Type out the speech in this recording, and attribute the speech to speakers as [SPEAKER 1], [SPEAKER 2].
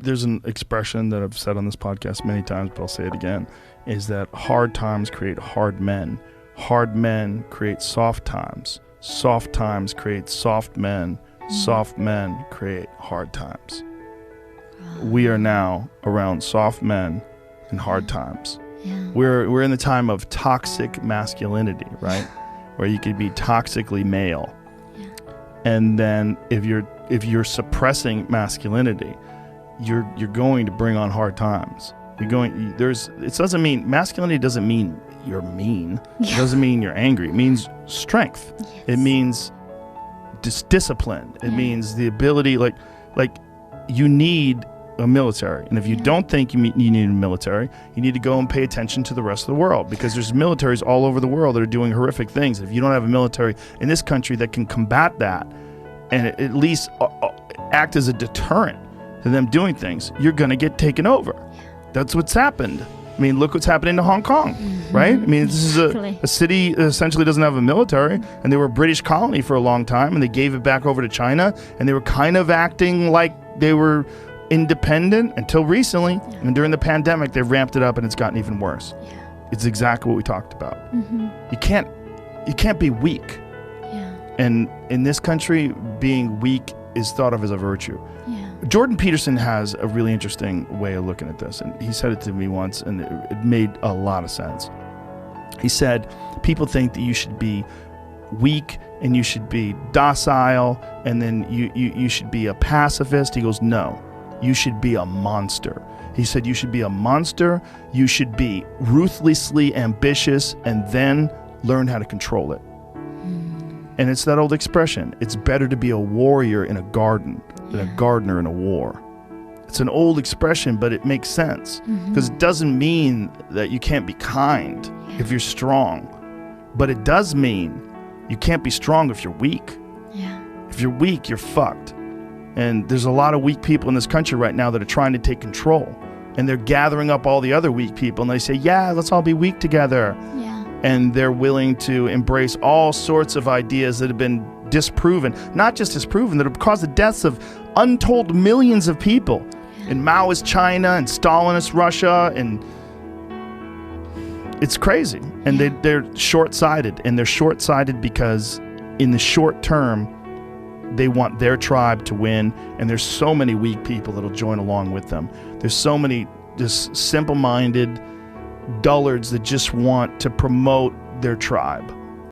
[SPEAKER 1] there's an expression that I've said on this podcast many times, but I'll say it again, is that hard times create hard men. Hard men create soft times. Soft times create soft men. Soft men create hard times. We are now around soft men and hard times.
[SPEAKER 2] Yeah.
[SPEAKER 1] We're in the time of toxic masculinity, right? Where you could be toxically male.
[SPEAKER 2] Yeah.
[SPEAKER 1] And then if you're suppressing masculinity, you're going to bring on hard times. Masculinity doesn't mean you're mean.
[SPEAKER 2] Yeah.
[SPEAKER 1] It doesn't mean you're angry. It means strength.
[SPEAKER 2] Yes.
[SPEAKER 1] It means discipline. It means the ability, like you need a military. And if you don't think you need a military, you need to go and pay attention to the rest of the world, because there's militaries all over the world that are doing horrific things. If you don't have a military in this country that can combat that and at least act as a deterrent to them doing things, you're going to get taken over. That's what's happened. I mean, look what's happening to Hong Kong, right? I mean, this is a city that essentially doesn't have a military, and they were a British colony for a long time, and they gave it back over to China, and they were kind of acting like they were independent until recently. And during the pandemic, they ramped it up, and it's gotten even worse. It's exactly what we talked about. You can't be weak. And in this country, being weak is thought of as a virtue. Jordan Peterson has a really interesting way of looking at this, and he said it to me once, and it made a lot of sense. He said, people think that you should be weak and you should be docile, and then you should be a pacifist. He goes, no, you should be a monster. He said, you should be a monster, you should be ruthlessly ambitious, and then learn how to control it. And it's that old expression, it's better to be a warrior in a garden than a gardener in a war. It's an old expression, but it makes sense, because it doesn't mean that you can't be kind if you're strong, but it does mean you can't be strong if you're weak. If you're weak, you're fucked. And there's a lot of weak people in this country right now that are trying to take control, and they're gathering up all the other weak people, and they say, yeah, let's all be weak together. And they're willing to embrace all sorts of ideas that have been disproven, not just disproven, that have caused the deaths of untold millions of people in Maoist China and Stalinist Russia, and it's crazy. And they're short-sighted, and they're short-sighted because in the short term, they want their tribe to win, and there's so many weak people that'll join along with them. There's so many just simple-minded dullards that just want to promote their tribe.